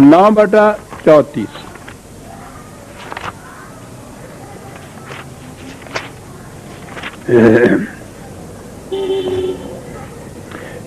9/34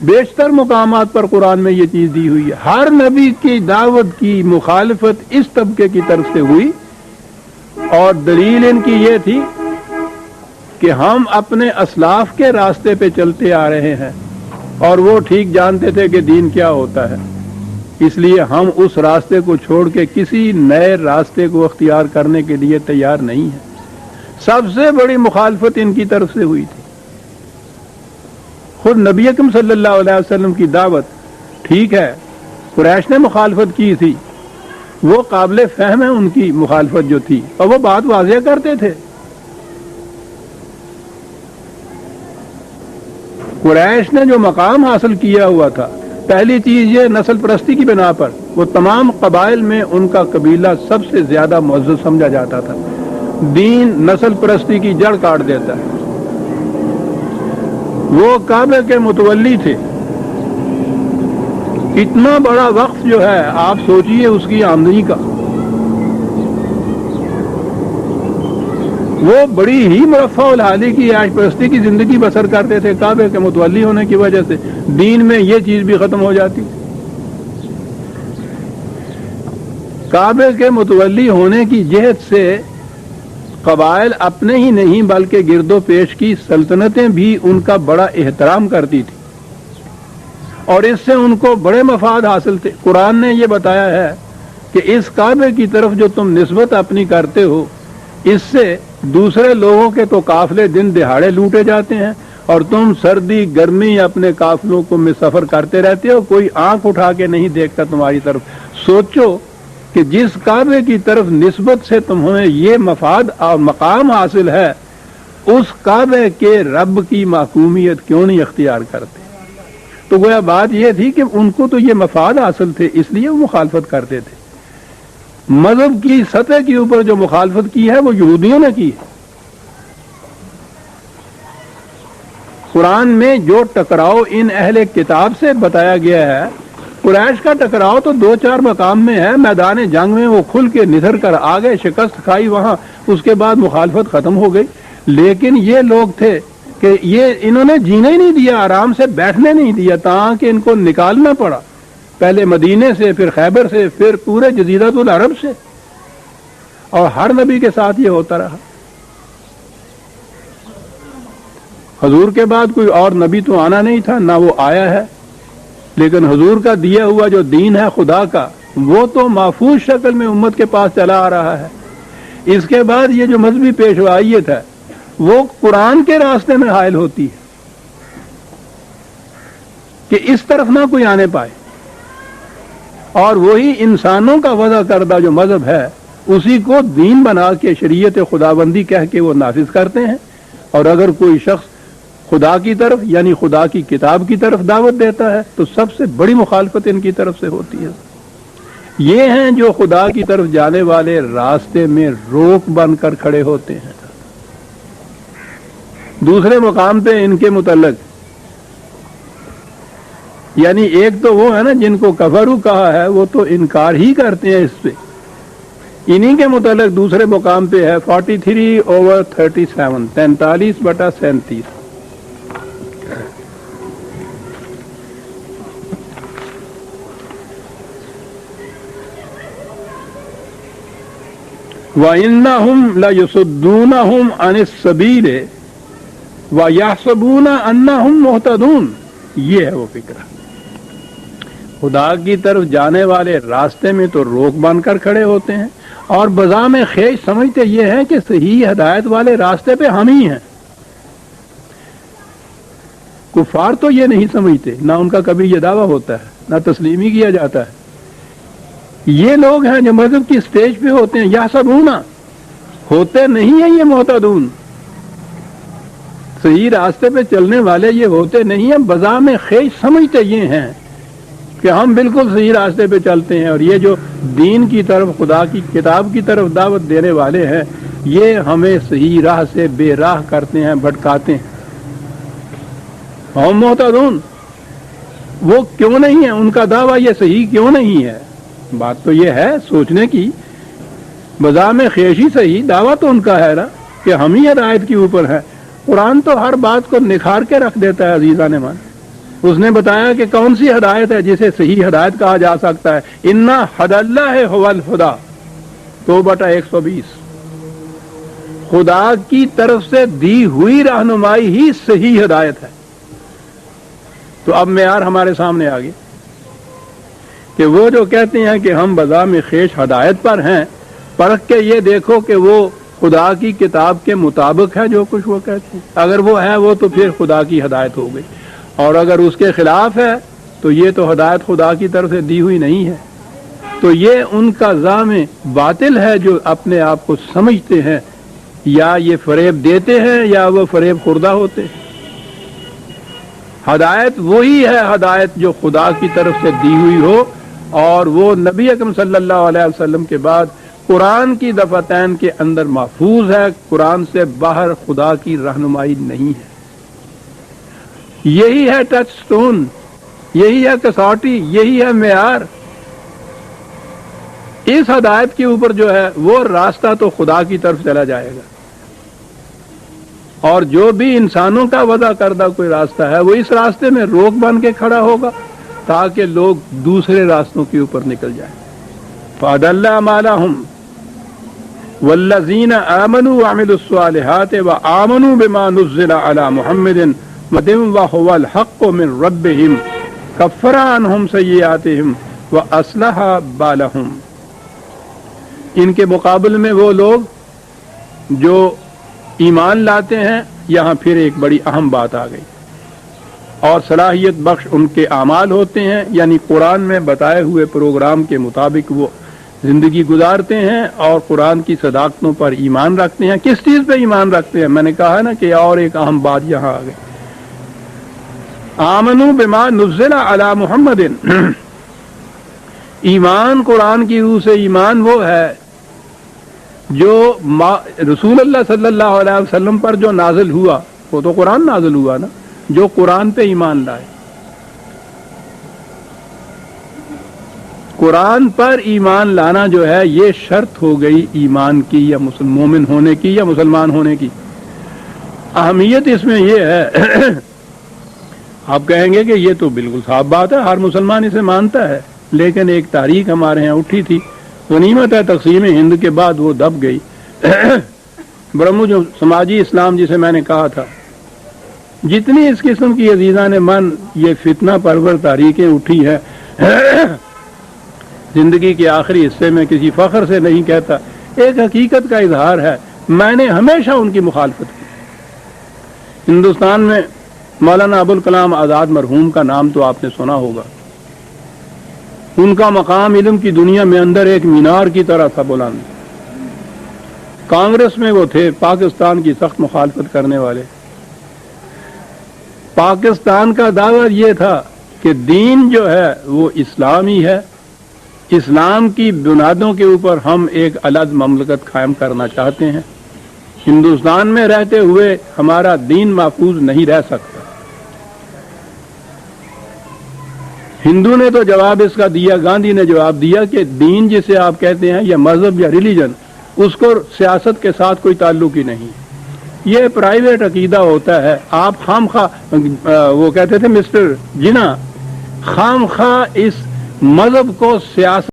بیشتر مقامات پر قرآن میں یہ چیز دی ہوئی ہے. ہر نبی کی دعوت کی مخالفت اس طبقے کی طرف سے ہوئی، اور دلیل ان کی یہ تھی کہ ہم اپنے اسلاف کے راستے پہ چلتے آ رہے ہیں اور وہ ٹھیک جانتے تھے کہ دین کیا ہوتا ہے، اس لیے ہم اس راستے کو چھوڑ کے کسی نئے راستے کو اختیار کرنے کے لیے تیار نہیں ہیں. سب سے بڑی مخالفت ان کی طرف سے ہوئی تھی. خود نبی اکرم صلی اللہ علیہ وسلم کی دعوت ٹھیک ہے، قریش نے مخالفت کی تھی، وہ قابل فہم ہے ان کی مخالفت جو تھی، اور وہ بات واضح کرتے تھے. قریش نے جو مقام حاصل کیا ہوا تھا، پہلی چیز یہ نسل پرستی کی بنا پر وہ تمام قبائل میں ان کا قبیلہ سب سے زیادہ معزز سمجھا جاتا تھا. دین نسل پرستی کی جڑ کاٹ دیتا ہے. وہ کعبے کے متولی تھے. اتنا بڑا وقت جو ہے آپ سوچئے اس کی آمدنی کا، وہ بڑی ہی مرفع الحالی کی عیش پرستی کی زندگی بسر کرتے تھے. کعبے کے متولی ہونے کی وجہ سے دین میں یہ چیز بھی ختم ہو جاتی. کعبے کے متولی ہونے کی جہت سے قبائل اپنے ہی نہیں بلکہ گرد و پیش کی سلطنتیں بھی ان کا بڑا احترام کرتی تھی، اور اس سے ان کو بڑے مفاد حاصل تھے. قرآن نے یہ بتایا ہے کہ اس کعبے کی طرف جو تم نسبت اپنی کرتے ہو، اس سے دوسرے لوگوں کے تو قافلے دن دہاڑے لوٹے جاتے ہیں، اور تم سردی گرمی اپنے قافلوں کو میں سفر کرتے رہتے ہو، کوئی آنکھ اٹھا کے نہیں دیکھتا تمہاری طرف. سوچو کہ جس کعبے کی طرف نسبت سے تمہیں یہ مفاد اور مقام حاصل ہے، اس کعبے کے رب کی محکومیت کیوں نہیں اختیار کرتے؟ تو گویا بات یہ تھی کہ ان کو تو یہ مفاد حاصل تھے، اس لیے وہ مخالفت کرتے تھے. مذہب کی سطح کے اوپر جو مخالفت کی ہے وہ یہودیوں نے کی ہے. قرآن میں جو ٹکراؤ ان اہل کتاب سے بتایا گیا ہے، قریش کا ٹکراؤ تو 2-4 مقام میں ہے. میدان جنگ میں وہ کھل کے ندھر کر آ گئے، شکست کھائی وہاں، اس کے بعد مخالفت ختم ہو گئی. لیکن یہ لوگ تھے کہ یہ انہوں نے جینے ہی نہیں دیا، آرام سے بیٹھنے نہیں دیا، تاکہ ان کو نکالنا پڑا، پہلے مدینے سے، پھر خیبر سے، پھر پورے جزیرۃ العرب سے. اور ہر نبی کے ساتھ یہ ہوتا رہا. حضور کے بعد کوئی اور نبی تو آنا نہیں تھا، نہ وہ آیا ہے، لیکن حضور کا دیا ہوا جو دین ہے خدا کا، وہ تو محفوظ شکل میں امت کے پاس چلا آ رہا ہے. اس کے بعد یہ جو مذہبی پیشوائیت ہے وہ قرآن کے راستے میں حائل ہوتی ہے کہ اس طرف نہ کوئی آنے پائے، اور وہی انسانوں کا وضع کردہ جو مذہب ہے اسی کو دین بنا کے شریعت خداوندی کہہ کے وہ نافذ کرتے ہیں. اور اگر کوئی شخص خدا کی طرف یعنی خدا کی کتاب کی طرف دعوت دیتا ہے تو سب سے بڑی مخالفت ان کی طرف سے ہوتی ہے. یہ ہیں جو خدا کی طرف جانے والے راستے میں روک بن کر کھڑے ہوتے ہیں. دوسرے مقام پہ ان کے متعلق یعنی ایک تو وہ ہے نا جن کو کفرو کہا ہے، وہ تو انکار ہی کرتے ہیں اس پہ. انہی کے متعلق دوسرے مقام پہ ہے 43/37، 43/37. وَإِنَّهُمْ لَيُصُدُّونَهُمْ عَنِ السَّبِيلِ وَيَحْسَبُونَ أَنَّهُمْ مُهْتَدُونَ. یہ ہے وہ فکر. خدا کی طرف جانے والے راستے میں تو روک بن کر کھڑے ہوتے ہیں، اور بذام خیش سمجھتے یہ ہیں کہ صحیح ہدایت والے راستے پہ ہم ہی ہیں. کفار تو یہ نہیں سمجھتے، نہ ان کا کبھی یہ دعویٰ ہوتا ہے، نہ تسلیم ہی کیا جاتا ہے. یہ لوگ ہیں جو مذہب کی سٹیج پہ ہوتے ہیں، یا سبونا ہوتے نہیں ہیں یہ محتدون، صحیح راستے پہ چلنے والے یہ ہوتے نہیں ہیں. بذام خیش سمجھتے یہ ہیں کہ ہم بالکل صحیح راستے پہ چلتے ہیں، اور یہ جو دین کی طرف خدا کی کتاب کی طرف دعوت دینے والے ہیں یہ ہمیں صحیح راہ سے بے راہ کرتے ہیں، بھٹکاتے ہیں. ہم محتدون وہ کیوں نہیں ہیں؟ ان کا دعویٰ یہ صحیح کیوں نہیں ہے؟ بات تو یہ ہے سوچنے کی. بذام خیشی صحیح دعویٰ تو ان کا ہے نا کہ ہم ہی ہدایت کے اوپر ہیں. قرآن تو ہر بات کو نکھار کے رکھ دیتا ہے عزیزان من. اس نے بتایا کہ کون سی ہدایت ہے جسے صحیح ہدایت کہا جا سکتا ہے. انا حد اللہ هو الہدی 2/120. خدا کی طرف سے دی ہوئی رہنمائی ہی صحیح ہدایت ہے. تو اب معیار ہمارے سامنے آ گیا کہ وہ جو کہتے ہیں کہ ہم بذام خیش ہدایت پر ہیں، پرکھ کے یہ دیکھو کہ وہ خدا کی کتاب کے مطابق ہے جو کچھ وہ کہتے ہیں. اگر وہ ہے وہ تو پھر خدا کی ہدایت ہو گئی، اور اگر اس کے خلاف ہے تو یہ تو ہدایت خدا کی طرف سے دی ہوئی نہیں ہے. تو یہ ان کا زعم باطل ہے جو اپنے آپ کو سمجھتے ہیں، یا یہ فریب دیتے ہیں یا وہ فریب خوردہ ہوتے ہیں. ہدایت وہی ہے ہدایت جو خدا کی طرف سے دی ہوئی ہو، اور وہ نبی اکرم صلی اللہ علیہ وسلم کے بعد قرآن کی دفعتین کے اندر محفوظ ہے. قرآن سے باہر خدا کی رہنمائی نہیں ہے. یہی ہے ٹچ سٹون، یہی ہے کسوٹی، یہی ہے معیار. اس ہدایت کے اوپر جو ہے وہ راستہ تو خدا کی طرف چلا جائے گا، اور جو بھی انسانوں کا وضع کردہ کوئی راستہ ہے وہ اس راستے میں روک بن کے کھڑا ہوگا تاکہ لوگ دوسرے راستوں کے اوپر نکل جائیں. فَأَضَلَّ أَعْمَالَهُمْ وَالَّذِينَ آمَنُوا وَعَمِلُوا الصَّالِحَاتِ وَآمَنُوا بِمَا نُزِّلَ عَلَى مُحَمَّدٍ وَهُوَ الْحَقُّ مِنْ رَبِّهِمْ كَفَّرَ عَنْهُمْ سَيِّئَاتِهِمْ وَأَصْلَحَ بَالَهُمْ. ان کے مقابل میں وہ لوگ جو ایمان لاتے ہیں، یہاں پھر ایک بڑی اہم بات آ گئی، اور صلاحیت بخش ان کے اعمال ہوتے ہیں، یعنی قرآن میں بتائے ہوئے پروگرام کے مطابق وہ زندگی گزارتے ہیں اور قرآن کی صداقتوں پر ایمان رکھتے ہیں. کس چیز پہ ایمان رکھتے ہیں؟ میں نے کہا نا کہ اور ایک اہم بات یہاں آ گئی. آمنوا بما نزل علی محمد. ایمان قرآن کی روح سے ایمان وہ ہے جو رسول اللہ صلی اللہ علیہ وسلم پر جو نازل ہوا، وہ تو قرآن نازل ہوا نا، جو قرآن پہ ایمان لائے. قرآن پر ایمان لانا جو ہے یہ شرط ہو گئی ایمان کی، یا مومن ہونے کی، یا مسلمان ہونے کی. اہمیت اس میں یہ ہے، آپ کہیں گے کہ یہ تو بالکل صاف بات ہے، ہر مسلمان اسے مانتا ہے، لیکن ایک تحریک ہمارے یہاں اٹھی تھی، غنیمت ہے تقسیم ہند کے بعد وہ دب گئی. برہمو جو سماجی اسلام جسے میں نے کہا تھا، جتنی اس قسم کی عزیزان من یہ فتنہ پرور تحریکیں اٹھی ہے، زندگی کے آخری حصے میں کسی فخر سے نہیں کہتا، ایک حقیقت کا اظہار ہے. میں نے ہمیشہ ان کی مخالفت کی. ہندوستان میں مولانا ابوالکلام آزاد مرحوم کا نام تو آپ نے سنا ہوگا. ان کا مقام علم کی دنیا میں اندر ایک مینار کی طرح تھا بلند. کانگریس میں وہ تھے، پاکستان کی سخت مخالفت کرنے والے. پاکستان کا دعویٰ یہ تھا کہ دین جو ہے وہ اسلامی ہے، اسلام کی بنیادوں کے اوپر ہم ایک الگ مملکت قائم کرنا چاہتے ہیں. ہندوستان میں رہتے ہوئے ہمارا دین محفوظ نہیں رہ سکتا. ہندو نے تو جواب اس کا دیا، گاندھی نے جواب دیا کہ دین جسے آپ کہتے ہیں یا مذہب یا ریلیجن، اس کو سیاست کے ساتھ کوئی تعلق ہی نہیں، یہ پرائیویٹ عقیدہ ہوتا ہے. آپ خام خواہ، وہ کہتے تھے مسٹر جنا، خام خواہ اس مذہب کو سیاست